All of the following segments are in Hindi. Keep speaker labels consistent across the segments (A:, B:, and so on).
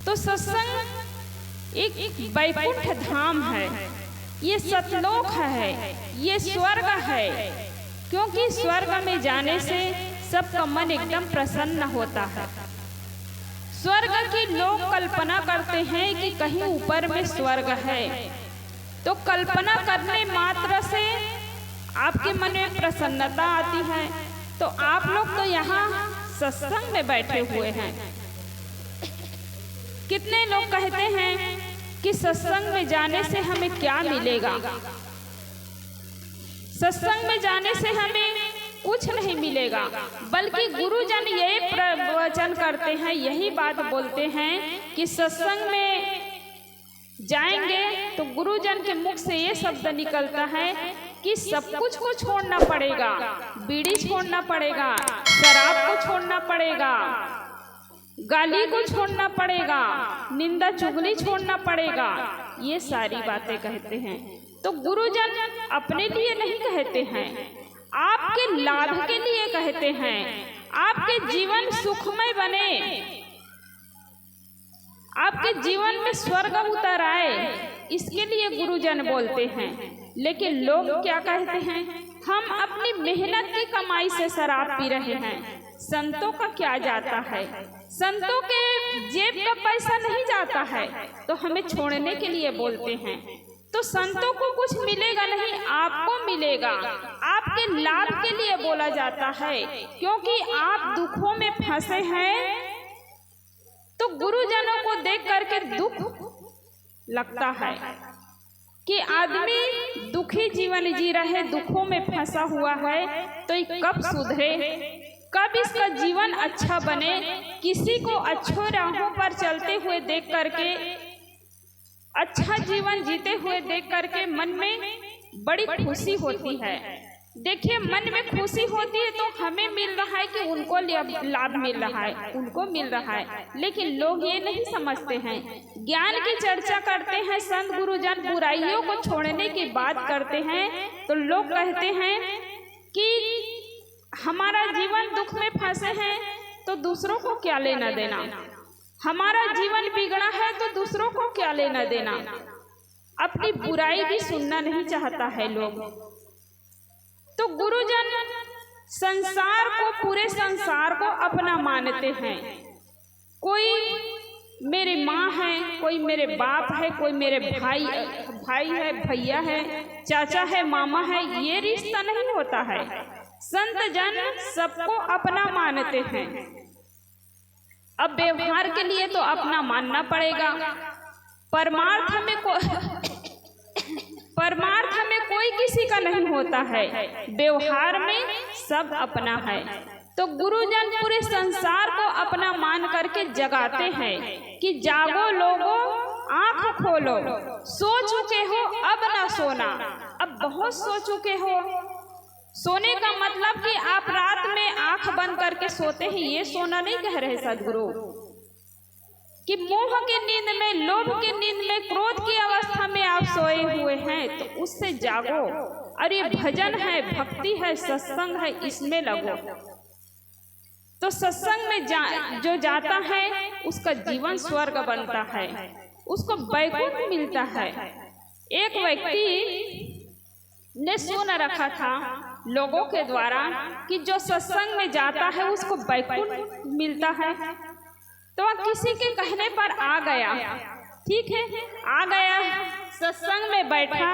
A: तो सत्संग एक वैकुंठ धाम है, ये सतलोक है, ये स्वर्ग है। क्योंकि स्वर्ग में जाने से सबका मन एकदम प्रसन्न होता है। स्वर्ग की लोग कल्पना करते हैं कि कहीं ऊपर में स्वर्ग है, तो कल्पना करने मात्र से आपके मन में प्रसन्नता आती है। तो आप लोग तो यहाँ सत्संग में बैठे हुए हैं। कितने लोग कहते हैं कि सत्संग में जाने से हमें क्या मिलेगा, सत्संग में जाने से हमें कुछ नहीं मिलेगा, बल्कि गुरुजन ये प्रवचन करते हैं, यही बात बोलते हैं कि सत्संग में जाएंगे तो गुरुजन के मुख से ये शब्द निकलता है कि सब कुछ को छोड़ना पड़ेगा, बीड़ी छोड़ना पड़ेगा, शराब को छोड़ना पड़ेगा, गाली को छोड़ना पड़ेगा, निंदा चुगली छोड़ना पड़ेगा। ये सारी बातें कहते हैं। तो गुरुजन अपने लिए नहीं कहते हैं, आपके लाभ के लिए कहते हैं, आपके जीवन सुखमय बने, आपके जीवन में स्वर्ग उतर आए, इसके लिए गुरुजन बोलते हैं। लेकिन लोग क्या कहते हैं, हम अपनी मेहनत की कमाई से शराब पी रहे हैं, संतों का क्या जाता है, संतों के जेब का पैसा नहीं जाता है, तो हमें छोड़ने के लिए बोलते हैं। तो संतों को कुछ मिलेगा नहीं, आपको मिलेगा, आपके लाभ के लिए बोला जाता है। क्योंकि आप दुखों में फंसे हैं, तो गुरुजनों को देख करके दुख लगता है कि आदमी दुखी जीवन जी रहे, दुखों में फंसा हुआ है, तो ये कब सुधरे, कब इसका जीवन अच्छा बने। किसी को अच्छो राहों पर चलते हुए देख करके, अच्छा जीवन जीते हुए देख करके मन में बड़ी खुशी होती है। देखिए, मन में खुशी होती है तो हमें मिल रहा है कि उनको लाभ मिल रहा है, उनको मिल रहा है। लेकिन लोग ये नहीं समझते हैं। ज्ञान की चर्चा करते हैं संत गुरुजन, बुराइयों को छोड़ने की बात करते हैं, तो लोग कहते हैं कि हमारा जीवन दुख में फंसे हैं तो दूसरों को क्या लेना देना, हमारा जीवन बिगड़ा है तो दूसरों को क्या लेना देना। अपनी बुराई भी सुनना नहीं चाहता है लोग। तो गुरुजन संसार को, पूरे संसार को अपना मानते हैं। कोई मेरी माँ है, कोई मेरे बाप है, कोई मेरे भाई है, भैया है, चाचा है, मामा है, ये रिश्ता नहीं होता है। संत जन सबको अपना मानते हैं। अब व्यवहार के लिए तो अपना मानना पड़ेगा, परमार्थ में कोई किसी का नहीं होता है, व्यवहार में सब अपना है। तो गुरुजन पूरे संसार को अपना मान करके जगाते हैं कि जागो लोगो, आंख खोलो, सो चुके हो अब ना सोना। अब बहुत सो चुके हो। सोने का मतलब कि आप रात में आंख बंद करके सोते हैं, ये सोना नहीं कह रहे सदगुरु। कि मोह की नींद में, लोभ की नींद में, क्रोध की अवस्था में आप सोए हुए हैं, तो उससे जागो। और ये भजन है, भक्ति है, सत्संग है, इसमें लगो। तो सत्संग में जो जाता है उसका जीवन स्वर्ग बनता है, उसको वैकुंठ मिलता है। एक व्यक्ति ने सुन रखा था लोगों के द्वारा कि जो सत्संग में जाता है उसको वैकुंठ मिलता है। तो वह किसी के कहने पर आ गया, ठीक है, आ गया, सत्संग में बैठा,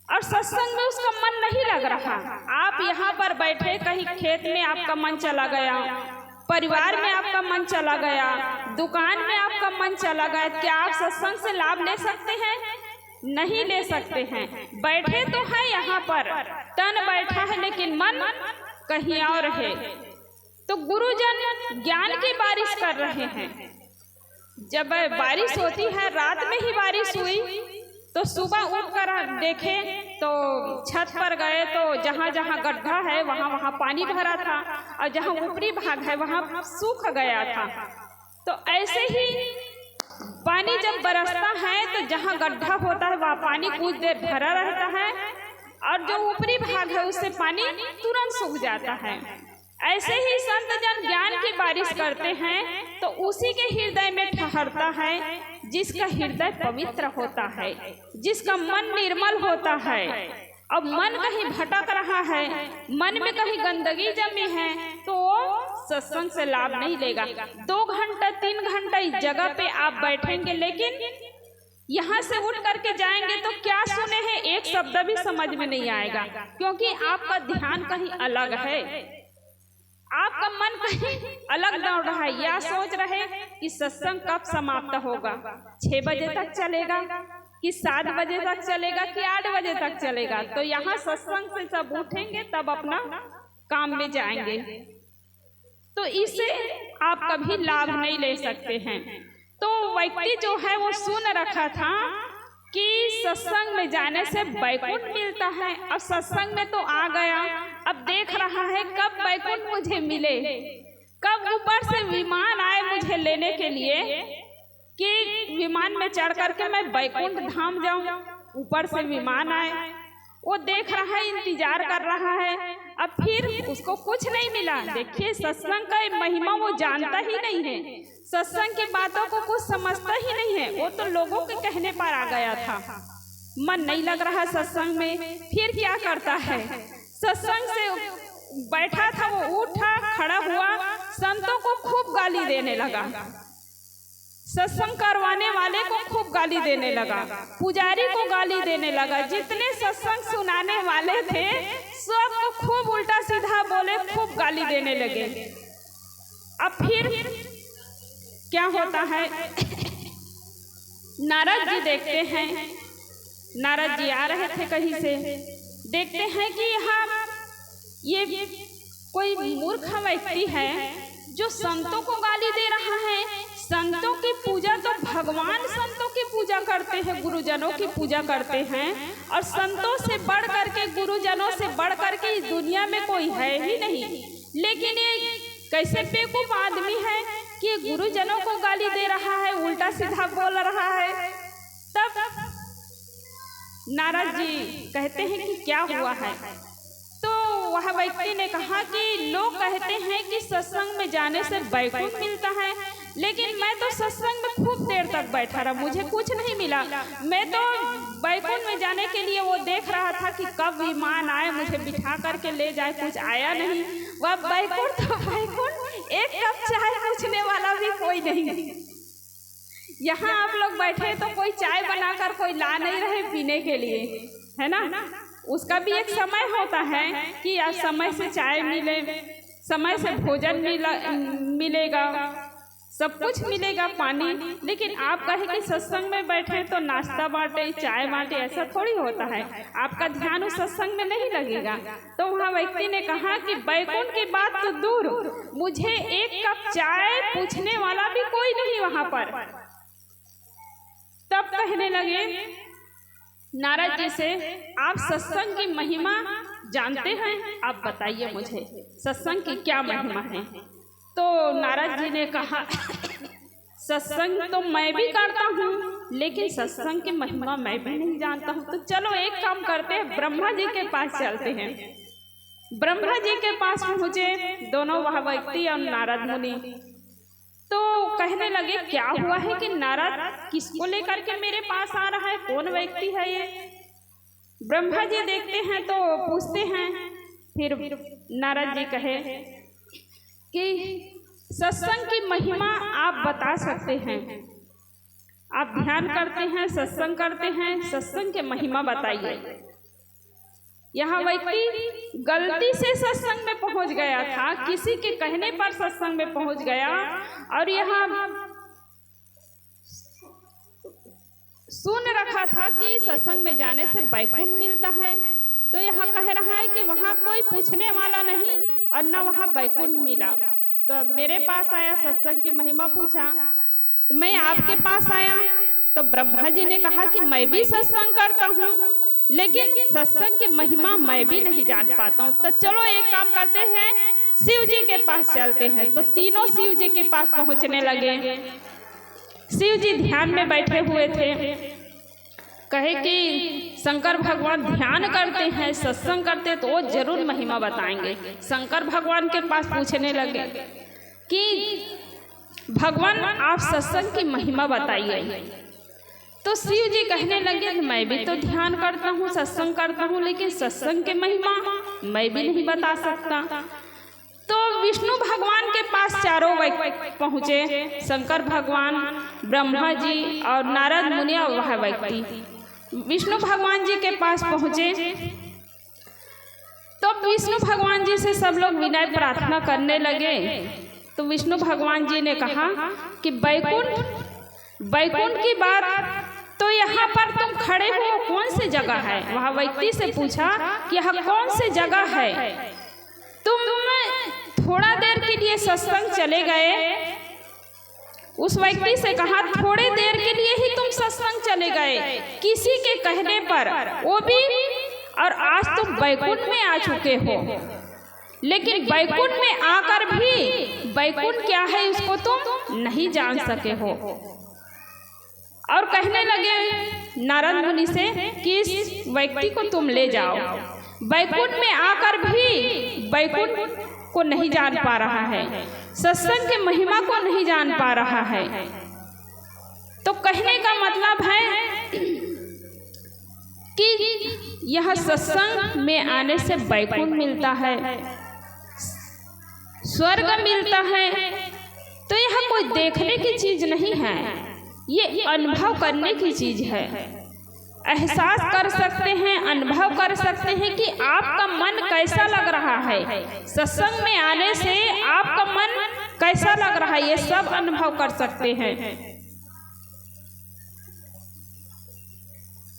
A: और सत्संग में उसका मन नहीं लग रहा। आप यहाँ पर बैठे, कहीं खेत में आपका मन चला गया, परिवार में आपका मन चला गया, दुकान में आपका मन चला गया, क्या आप सत्संग से लाभ ले सकते हैं? नहीं ले सकते हैं। बैठे तो है यहाँ पर, तन बैठा है, लेकिन मन कहीं और है। तो गुरुजन ज्ञान की बारिश कर रहे हैं। जब बारिश होती है, रात में ही बारिश हुई, तो सुबह उठकर देखे तो छत पर गए तो जहाँ जहाँ गड्ढा है वहाँ पानी भरा था, और जहाँ ऊपरी भाग है वहाँ सूख गया था। तो ऐसे ही पानी जब बरसता है तो जहाँ गड्ढा होता है वहाँ पानी कुछ देर भरा रहता है, और जो ऊपरी भाग है उससे पानी तुरंत सूख जाता है। ऐसे ही संत जन ज्ञान की बारिश करते हैं तो उसी के हृदय में ठहरता है जिसका हृदय पवित्र होता है, जिसका मन निर्मल होता है। अब मन कहीं भटक रहा है, मन में कहीं गंदगी जमी है, तो वो सत्संग से लाभ नहीं लेगा। 2 घंटा 3 घंटा इस जगह पे आप बैठेंगे, लेकिन यहाँ से उठ करके जाएंगे तो क्या सुने हैं एक शब्द भी समझ में नहीं आएगा, क्योंकि आपका ध्यान कहीं अलग है, आपका मन कहीं अलग दौड़ रहा है। या सोच रहे कि सत्संग कब समाप्त होगा, 6 बजे तक चलेगा कि 7 बजे तक चलेगा कि 8 बजे तक चलेगा। तो यहाँ सत्संग से सब उठेंगे तब अपना काम में जाएंगे, तो इससे आप कभी लाभ नहीं ले सकते हैं। तो व्यक्ति जो है वो सुन रखा था कि सत्संग में जाने से वैकुंठ मिलता है, अब सत्संग में तो आ गया, अब देख रहा है कब वैकुंठ मुझे मिले, कब ऊपर से विमान आए मुझे लेने के लिए, कि विमान में चढ़ करके मैं वैकुंठ धाम जाऊं, ऊपर से विमान आए। वो देख रहा है, इंतजार कर रहा है, अब फिर उसको कुछ नहीं मिला। देखिए सत्संग का महिमा वो जानता ही नहीं है, सत्संग की बातों को कुछ समझता ही नहीं है, वो तो लोगों के कहने पर आ गया था। मन नहीं लग रहा सत्संग में, फिर क्या करता है, सत्संग से बैठा था वो उठा, खड़ा हुआ, संतों को खूब गाली देने लगा, सत्संग करवाने वाले को खूब गाली देने लगा, पुजारी को गाली देने लगा, जितने सत्संग सुनाने वाले थे सबको खूब उल्टा सीधा बोले, खूब गाली देने लगे। अब फिर क्या होता है, नारद जी देखते हैं, नारद जी आ रहे थे कहीं से, देखते हैं कि यहाँ ये कोई मूर्ख व्यक्ति है जो संतों को गाली दे रहा है। संतों की पूजा तो भगवान संतों की पूजा करते हैं, गुरुजनों की पूजा करते हैं, और संतों से बढ़ करके, गुरुजनों से बढ़ करके इस दुनिया में कोई है ही नहीं। लेकिन ये कैसे बेवकूफ आदमी है कि गुरुजनों को गाली दे रहा है, उल्टा सीधा बोल रहा है। तब नारद जी कहते हैं कि क्या हुआ है, तो वह व्यक्ति ने कहा कि लोग कहते हैं कि सत्संग में जाने से वैकुंठ मिलता है, लेकिन मैं तो सत्संग में खूब देर तक बैठा रहा, मुझे कुछ नहीं मिला। मैं तो वैकुंठ में जाने के लिए वो देख रहा था कि कब विमान आए, मुझे बिठा करके ले जाए, कुछ आया नहीं। वह वैकुंठ तो वैकुंठ, एक कप चाय पूछने वाला भी कोई नहीं। यहाँ आप लोग बैठे तो कोई चाय बनाकर कोई ला नहीं रहे पीने के लिए, है ना। उसका भी एक समय होता है कि आज समय से चाय मिले, समय से भोजन मिलेगा, सब कुछ मिलेगा, पानी। लेकिन आप कहे कि सत्संग में बैठे तो नाश्ता बांटे, चाय बांटे, ऐसा थोड़ी होता है, आपका ध्यान उस सत्संग में नहीं लगेगा। तो वहाँ व्यक्ति ने कहा कि वैकुंठ की बात तो दूर, मुझे एक कप चाय पूछने वाला भी कोई नहीं वहाँ पर। तब कहने लगे नारद जी से, आप सत्संग की महिमा जानते हैं, आप बताइए मुझे सत्संग की क्या महिमा है। तो नारद जी ने कहा, सत्संग तो मैं भी करता हूँ, लेकिन सत्संग की महिमा मैं भी नहीं जानता हूँ। तो चलो एक काम करते हैं, ब्रह्मा जी के पास चलते हैं। ब्रह्मा जी के पास पहुँचे दोनों, वह व्यक्ति और नारद मुनि। तो कहने लगे क्या हुआ है कि नारद किसको लेकर के मेरे पास आ रहा है, कौन व्यक्ति है ये। ब्रह्मा जी देखते हैं तो पूछते हैं। फिर नारद जी कहे कि सत्संग की महिमा आप बता सकते हैं, आप ध्यान करते हैं, सत्संग करते हैं, सत्संग की महिमा बताइए। यहाँ व्यक्ति गलती से सत्संग में पहुंच गया था, किसी के कहने पर सत्संग में पहुंच गया, और यहाँ सुन रखा था कि सत्संग में जाने से वैकुंठ मिलता है। तो यहाँ कह रहा है कि वहाँ कोई पूछने वाला नहीं और न वहाँ वैकुंठ मिला। तो मेरे पास आया, सत्संग की महिमा पूछा, तो मैं आपके पास आया। तो ब्रह्मा जी ने कहा कि मैं भी सत्संग करता हूँ, लेकिन सत्संग की महिमा मैं भी नहीं जान पाता हूँ। तो चलो एक काम करते हैं, शिव जी के पास चलते हैं। तो तीनों शिव जी के पास पहुँचने लगे। शिव जी ध्यान में बैठे हुए थे। कहे कि शंकर भगवान ध्यान करते हैं, सत्संग करते हैं, तो वो जरूर महिमा बताएंगे। शंकर भगवान के पास पूछने लगे कि भगवान आप सत्संग की महिमा बताइए। तो शिव जी कहने लगे मैं भी तो ध्यान करता हूँ, सत्संग करता हूँ, लेकिन सत्संग की महिमा मैं भी नहीं बता सकता। तो विष्णु भगवान के पास चारों व्यक्ति पहुँचे, शंकर भगवान, ब्रह्मा जी और नारद मुनि और वह व्यक्ति विष्णु भगवान जी के पास पहुँचे। तो विष्णु भगवान जी से सब लोग विनय प्रार्थना करने लगे। तो विष्णु भगवान जी ने कहा कि बैकुंठ की बात तो यहाँ पर तुम खड़े हो कौन सी जगह है? वह व्यक्ति से पूछा कि यह कौन सी जगह है? तुम थोड़ा देर के लिए सत्संग चले गए। उस व्यक्ति से कहा थोड़े देर के लिए ही तुम सत्संग चले गए, किसी के कहने पर, वो भी, और आज तुम बैकुंठ में आ चुके हो। लेकिन बैकुंठ में आकर भी बैकुंठ क्या है उसको तुम नहीं जान सके हो। और कहने लगे नारद मुनि से कि इस व्यक्ति को तुम ले जाओ, बैकुंठ में आकर भी बैकुंठ को नहीं जान पा रहा है, सत्संग की महिमा को नहीं जान पा रहा है। तो कहने का मतलब है कि यह सत्संग में आने से बैकुंठ मिलता है, स्वर्ग मिलता है। तो यह कोई देखने की चीज नहीं है, ये अनुभव करने की चीज है। एहसास कर सकते हैं, अनुभव कर सकते हैं कि आपका मन कैसा लग रहा है, सत्संग में आने से आपका मन कैसा लग रहा है, ये सब अनुभव कर सकते हैं।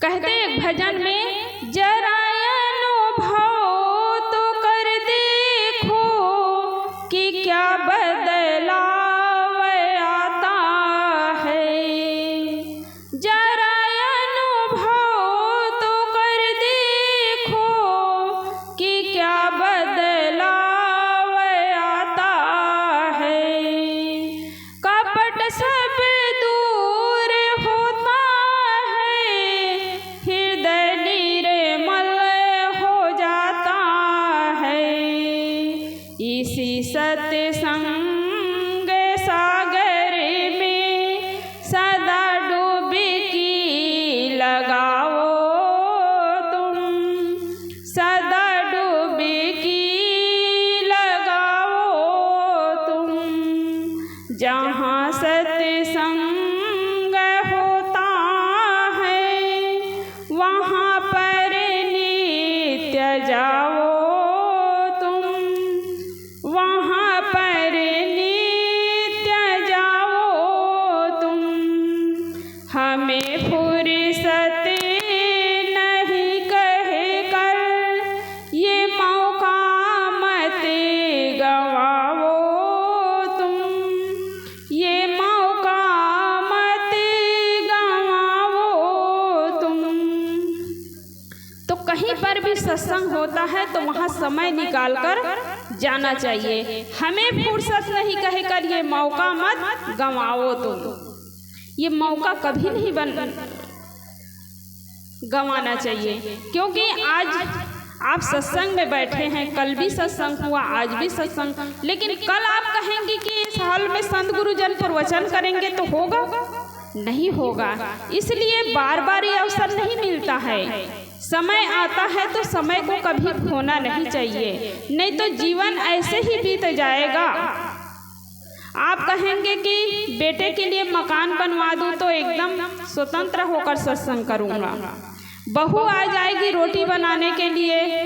A: कहते एक भजन में जरा अनुभव तो कर देखो कि क्या बदलाव आता है, जरा अनुभव तो कर देखो कि क्या बदलाव आता है। कपट सब दूर होता है, हृदय निर्मल हो जाता है। इसी सत्संग सागर में सदा डुबकी लगाओ तुम, सदा डुबकी लगाओ तुम। जहाँ सत्संग होता है वहाँ पर नित्य जाओ तुम, वहाँ पर नित्य जाओ तुम। हमें फुर्सत नहीं कह कर ये मौका मत गवाओ तुम, ये मौका मत गवाओ तुम। तो कहीं पर भी सत्संग होता है तो वहाँ समय निकाल कर जाना चाहिए। हमें फुर्सत नहीं कहकर ये मौका मत गंवाओ तुम, ये मौका कभी नहीं गंवाना चाहिए। क्योंकि आज आप सत्संग में बैठे हैं, कल भी सत्संग हुआ, आज भी सत्संग, लेकिन कल आप कहेंगे कि इस हाल में संत गुरुजन प्रवचन करेंगे तो होगा? नहीं होगा। इसलिए बार बार ये अवसर नहीं मिलता है। समय आता है तो समय को कभी खोना नहीं चाहिए, नहीं तो जीवन ऐसे ही बीत जाएगा। आप कहेंगे कि बेटे के लिए मकान बनवा दूं तो एकदम स्वतंत्र होकर सत्संग करूंगा, बहू आ जाएगी रोटी बनाने के लिए,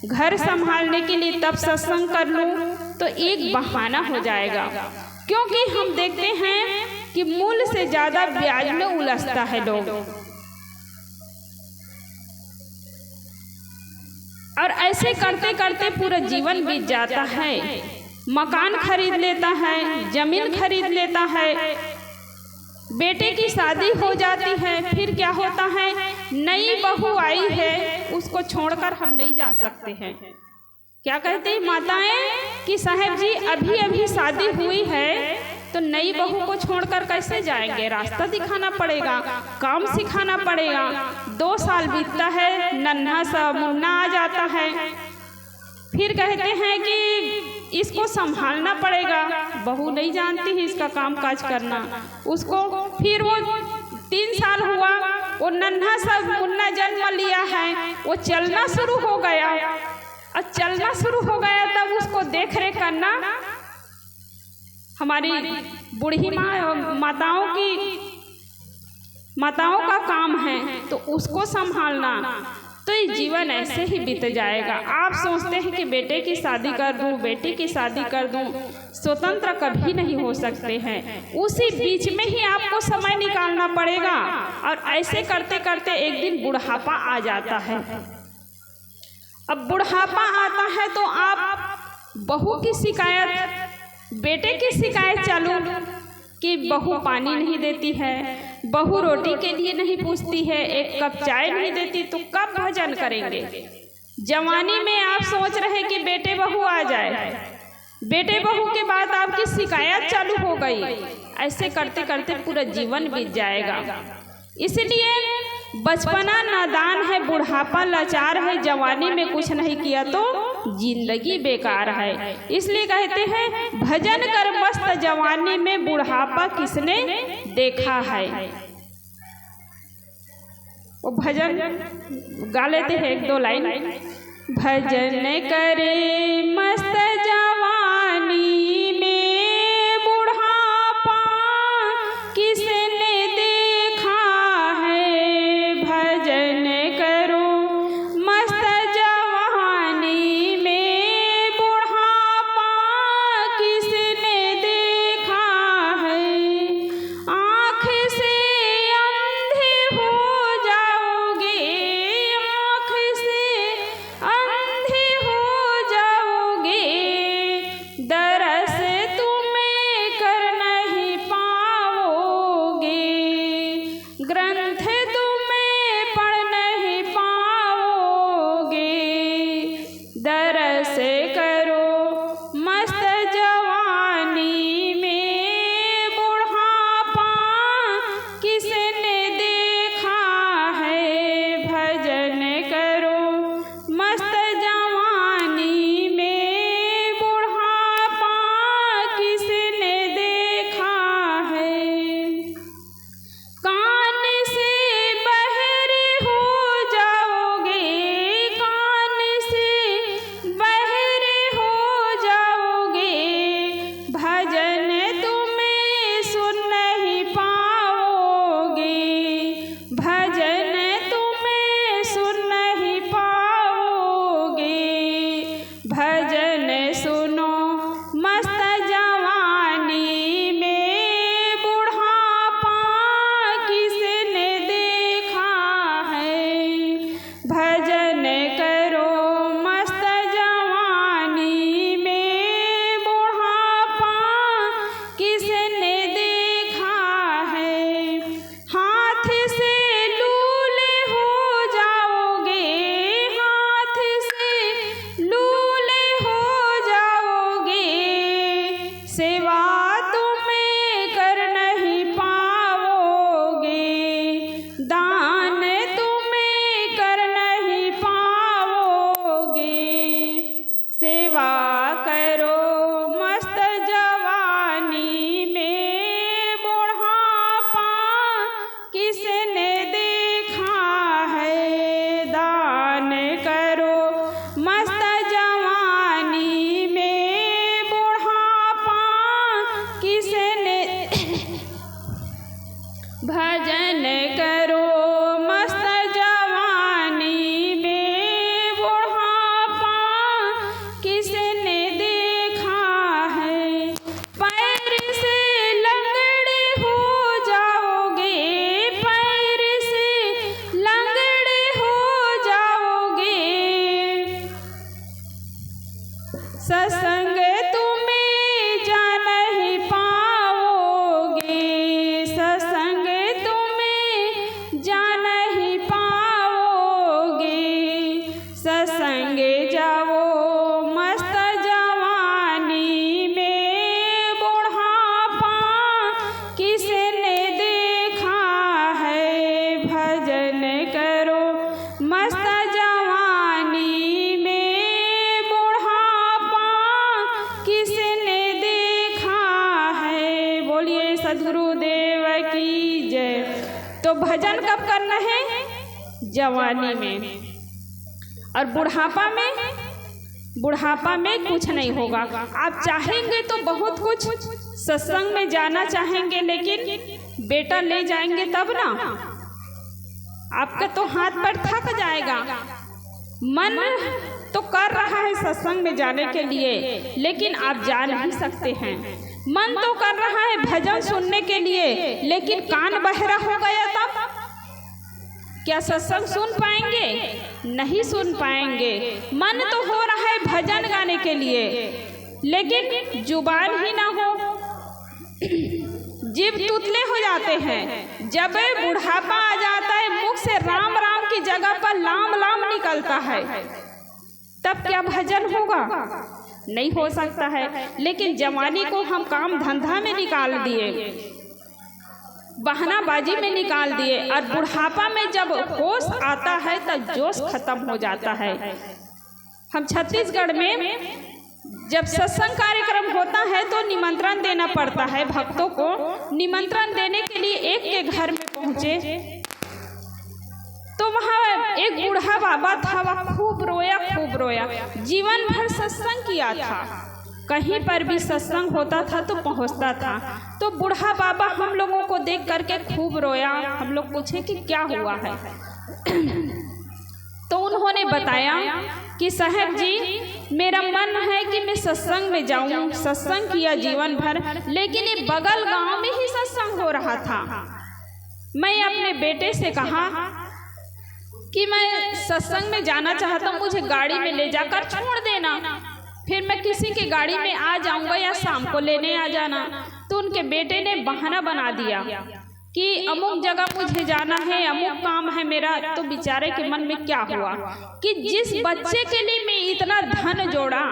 A: घर संभालने के लिए, तब सत्संग कर लूं तो एक बहाना हो जाएगा। क्योंकि हम देखते हैं कि मूल से ज्यादा ब्याज में उलझता है लोग, और ऐसे करते करते पूरा जीवन बीत जाता है। मकान खरीद लेता है, जमीन खरीद लेता है, बेटे की शादी हो जाती है, फिर क्या होता है, नई बहू आई है, उसको छोड़कर हम नहीं जा सकते हैं। क्या कहते हैं माताएं कि साहब जी अभी अभी शादी हुई है तो नई बहू को छोड़कर कैसे जाएंगे, रास्ता दिखाना पड़ेगा, काम सिखाना पड़ेगा। 2 साल बीतता है, नन्हा सा मुन्ना आ जाता है, फिर कहते हैं कि इसको संभालना पड़ेगा, बहू नहीं जानती है इसका काम काज करना उसको। फिर वो 3 साल हुआ, वो नन्हा सा मुन्ना जन्म लिया है, वो चलना शुरू हो गया। और चलना शुरू हो गया तब उसको देख रेख करना हमारी बूढ़ी माताओं का काम है, तो उसको संभालना। तो ये जीवन ऐसे ही बीत जाएगा। आप सोचते हैं कि बेटे की शादी कर दूं, बेटी की शादी कर दूं, स्वतंत्र कभी नहीं हो सकते हैं। उसी बीच में ही आपको समय निकालना पड़ेगा। और ऐसे करते करते एक दिन बुढ़ापा आ जाता है। अब बुढ़ापा आता है तो आप बहू की शिकायत, बेटे की शिकायत चालू कि बहू पानी नहीं देती है, बहू रोटी के लिए नहीं पूछती है, एक कप चाय नहीं देती, तो कब भजन करेंगे। जवानी में आप सोच रहे कि बेटे बहू आ जाए, बेटे बहू के बाद आपकी शिकायत चालू हो गई। ऐसे करते करते पूरा जीवन बीत जाएगा। इसलिए बचपना नादान है, बुढ़ापा लाचार है, जवानी में कुछ नहीं किया तो जिंदगी बेकार है। इसलिए कहते हैं भजन कर मस्त जवानी में, बुढ़ापा किसने देखा है। वो भजन गा लेते हैं 1-2 लाइन। भजन करे मस्त जवानी में, बुढ़ापा किसने देखा है। भजन करो मस्त जवानी में, बुढ़ापा किसने देखा है। आँख से अंधे हो जाओगे, आँख से अंधे हो जाओगे, दरस तुम्हें कर नहीं पाओगे, ग्रंथ तुम्हें पढ़ नहीं पाओगे। दरस करो मस्त जवानी में, बुढ़ापा किसने देखा है। भजन करो मस्त जवानी में, बुढ़ापा किसने देखा है। कान से बहरे हो जाओगे, कान से बहरे हो जाओगे, भजन तुम्हें सुन नहीं पाओगे, भजन तुम्हें सुन नहीं पाओगे। भजन सुनो मस्त जवानी में, बुढ़ापा किसने देखा है। भजन करो मस्त जवानी में, बुढ़ापा किसने देखा है। हाथ से लूले हो जाओगे, हाथ से लूले हो जाओगे, सेवा तुम्हें कर नहीं पाओगे, दान तुम्हें कर नहीं पाओगे। सेवा करो मस्त जवानी में, बुढ़ापा किसने देखा है। दान करो मस्त जवानी में, बुढ़ापा किसने भजन करो मस्त जवानी में, बुढ़ापा किसने देखा है। पैर से लंगड़े हो जाओगे, पैर से लंगड़े हो जाओगे, सत्संग तुम्हें जा नहीं पाओगे, सत्संग तुम्हें तो भजन कब करना है? जवानी में। और बुढ़ापा में कुछ नहीं होगा। आप चाहेंगे तो बहुत कुछ, सत्संग में जाना चाहेंगे, लेकिन बेटा ले जाएंगे तब ना, आपका तो हाथ पैर थक जाएगा। मन तो कर रहा है सत्संग में जाने के लिए, लेकिन आप जा नहीं सकते हैं। मन तो कर रहा है भजन सुनने के लिए, लेकिन कान बहरा हो गया तब क्या सत्संग सुन पाएंगे? नहीं सुन पाएंगे। मन तो हो रहा है भजन गाने के लिए, लेकिन जुबान ही ना हो, जीभ तुतले हो जाते हैं। जब बुढ़ापा आ जाता है, मुख से राम राम की जगह पर लाम लाम निकलता है, तब क्या भजन होगा? नहीं हो सकता है। लेकिन जवानी को हम काम धंधा में निकाल दिए, बहानाबाजी में निकाल दिए, और बुढ़ापा में जब होश आता है तब जोश खत्म हो जाता है। हम छत्तीसगढ़ में जब सत्संग कार्यक्रम होता है तो निमंत्रण देना पड़ता है भक्तों को। निमंत्रण देने के लिए एक के घर में पहुंचे तो वहाँ एक बूढ़ा बाबा था, वह खूब रोया। जीवन भर सत्संग किया था, कहीं पर भी सत्संग होता था तो पहुंचता था। तो बूढ़ा बाबा हम लोगों को देख करके खूब रोया। हम लोग पूछे कि क्या हुआ है? तो उन्होंने बताया कि साहब जी, मेरा मन है कि मैं सत्संग में जाऊं। सत्संग किया जीवन भर, लेकिन ये बगल गांव में ही सत्संग हो रहा था। मैं अपने बेटे से कहा कि मैं सत्संग में जाना चाहता हूँ, मुझे गाड़ी में ले जाकर छोड़ देना, फिर मैं किसी की गाड़ी में आ जाऊंगा या शाम को लेने आ जाना। तो उनके बेटे ने बहाना बना दिया कि अमुक जगह मुझे जाना है, अमुक काम है मेरा। तो बेचारे के मन में क्या हुआ कि जिस बच्चे के लिए मैं इतना धन जोड़ा,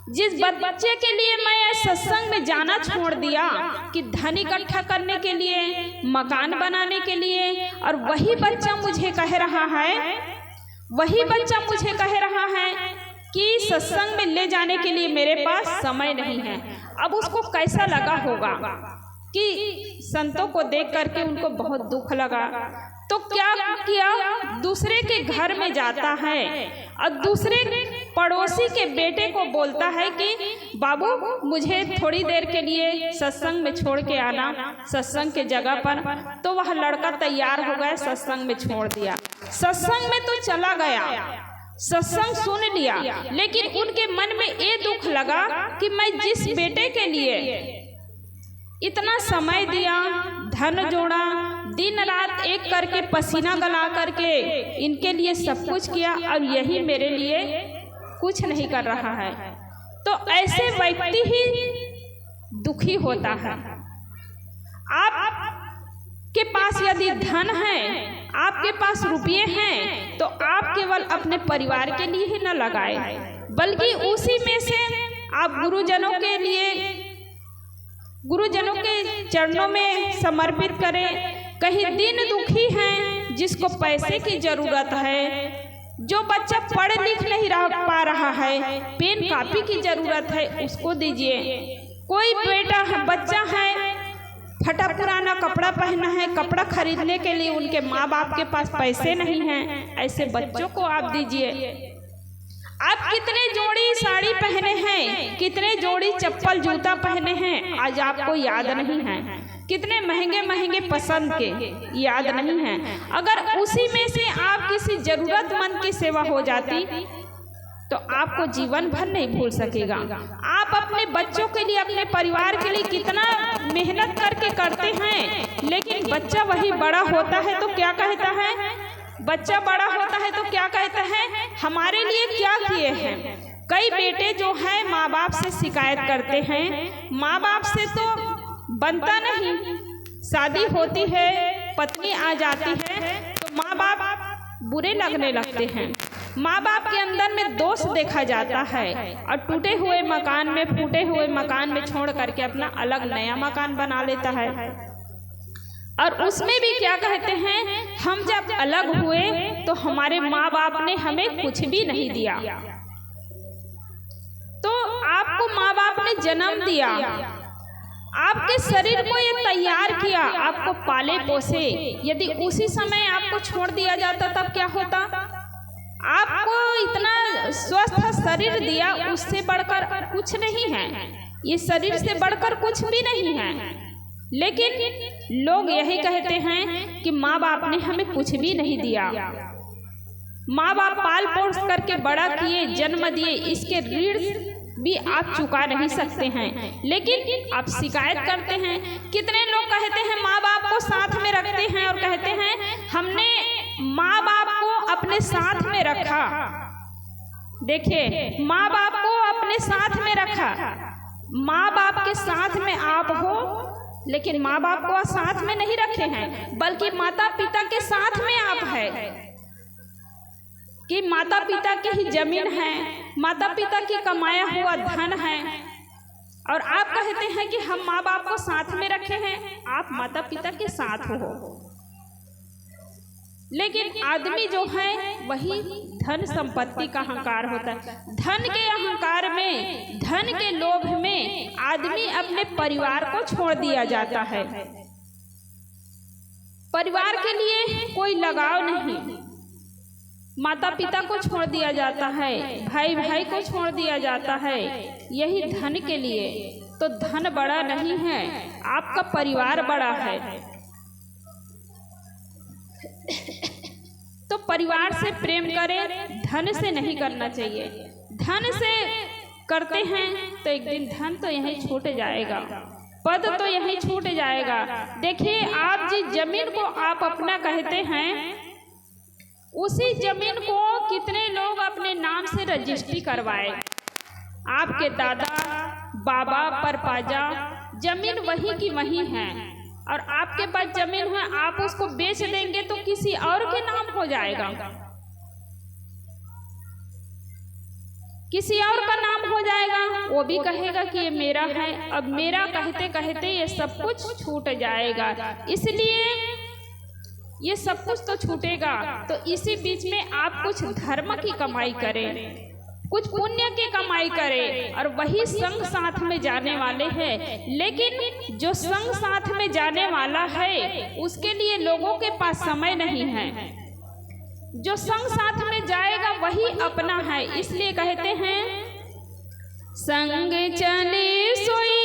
A: जिस बच्चे के लिए मैं सत्संग में जाना छोड़ दिया कि धन इकट्ठा करने के लिए, मकान बनाने के लिए, और वही बच्चा मुझे कह रहा है कि सत्संग में ले जाने के लिए मेरे पास समय नहीं है। अब उसको कैसा लगा होगा कि संतों को देख करके उनको बहुत दुख लगा। तो क्या किया, दूसरे के घर में जाता है और दूसरे पड़ोसी के बेटे को बोलता है कि बाबू मुझे थोड़ी देर के लिए सत्संग में छोड़ के आना, सत्संग के जगह पर। तो वह लड़का तैयार हो गया, सत्संग में छोड़ दिया। सत्संग में तो चला गया, सत्संग सुन लिया, लेकिन उनके मन में ये दुख लगा कि मैं जिस बेटे के लिए इतना समय दिया, धन जोड़ा, दिन रात एक करके पसीना गला करके इनके लिए सब कुछ किया, और यही मेरे लिए कुछ नहीं कर रहा है, तो ऐसे व्यक्ति ही दुखी होता है। आपके पास यदि धन है, आपके पास रुपये हैं, तो आप केवल अपने परिवार के लिए ही न लगाए, बल्कि उसी में से आप गुरुजनों के लिए, गुरुजनों के चरणों में समर्पित करें। कहीं दिन दुखी हैं, जिसको पैसे की जरूरत है, जो बच्चा पढ़ लिख नहीं पा रहा है, पेन कापी की जरूरत है, उसको दीजिए। कोई बच्चा है फटा पुराना कपड़ा पहना है, कपड़ा खरीदने के लिए उनके माँ बाप के पास पैसे नहीं हैं, ऐसे बच्चों को आप दीजिए। आप कितने जोड़ी साड़ी पहने हैं, कितने जोड़ी चप्पल जूता पहने हैं, आज आपको याद नहीं है। कितने महंगे महंगे पसंद के याद नहीं है। अगर उसी में से आप किसी जरूरतमंद की सेवा हो जाती तो आपको जीवन भर नहीं भूल सकेगा। आप अपने बच्चों के लिए, अपने परिवार के लिए कितना मेहनत करके करते हैं, लेकिन बच्चा वही बड़ा होता है तो क्या कहता है, बच्चा बड़ा होता है तो क्या कहता है, हमारे लिए क्या किए हैं। कई बेटे जो हैं माँ बाप से शिकायत करते हैं, माँ बाप से तो बनता नहीं, शादी होती है, पत्नी आ जाती है तो माँ बाप बुरे लगने लगते हैं, माँ बाप के अंदर में दोष देखा जाता है, और टूटे हुए मकान में, फूटे हुए मकान में छोड़ करके अपना अलग नया मकान बना लेता है। और उसमें भी क्या कहते हैं, हम जब अलग हुए तो हमारे माँ बाप ने हमें कुछ भी नहीं दिया। तो आपको माँ बाप ने जन्म दिया, आपके शरीर को ये तैयार किया, आपको पाले पोसे। यदि उसी समय आपको छोड़ दिया जाता तब क्या होता? आपको इतना स्वस्थ शरीर दिया, उससे बढ़कर कुछ नहीं है, ये शरीर से बढ़कर कुछ भी नहीं है। लेकिन लोग यही कहते हैं कि माँ बाप ने हमें कुछ भी नहीं दिया, माँ बाप पाल पोस करके बड़ा किए, जन्म दिए, इसके ऋण भी आप चुका नहीं सकते हैं। लेकिन आप शिकायत करते हैं। कितने लोग कहते हैं माँ बाप को साथ में रखते हैं और कहते हैं हमने माँ बाप को अपने साथ में रखा। देखिए, माँ बाप को अपने साथ में रखा, माँ बाप के साथ में आप हो, लेकिन माँ बाप को साथ में नहीं रखे हैं, बल्कि माता पिता के साथ में आप है कि माता पिता की ही जमीन है, माता पिता की कमाया हुआ धन है, और आप कहते हैं कि हम माँ बाप को साथ में रखे हैं। आप माता पिता के साथ हो, लेकिन आदमी जो है वही धन संपत्ति का अहंकार होता है। धन के अहंकार में, धन के लोभ में आदमी अपने परिवार को छोड़ दिया जाता है। परिवार के लिए कोई लगाव नहीं, माता पिता को छोड़ दिया जाता है, भाई भाई को छोड़ दिया जाता है, यही धन के लिए। तो धन बड़ा नहीं है, आपका परिवार बड़ा है। तो परिवार से प्रेम करें, धन से नहीं करना चाहिए। धन से करते हैं तो एक दिन धन तो यहीं छूट जाएगा, पद तो यहीं छूट जाएगा। देखिए, आप जिस जमीन को आप अपना कहते हैं, उसी जमीन को कितने लोग अपने नाम से रजिस्ट्री करवाए। आपके दादा बाबा परपाजा जमीन वही की वही है, और आपके पास जमीन है, आप उसको बेच देंगे तो किसी और के नाम हो जाएगा, किसी और का नाम हो जाएगा, वो भी कहेगा कि ये मेरा है। अब मेरा कहते कहते ये सब कुछ छूट जाएगा। इसलिए ये सब कुछ तो छूटेगा, तो इसी बीच में आप कुछ धर्म की कमाई करें, कुछ पुण्य की कमाई करें, और वही संग साथ में जाने वाले हैं। लेकिन जो संग साथ में जाने वाला है उसके लिए लोगों के पास समय नहीं है। जो संग साथ में जाएगा वही अपना है। इसलिए कहते हैं संग चले सोई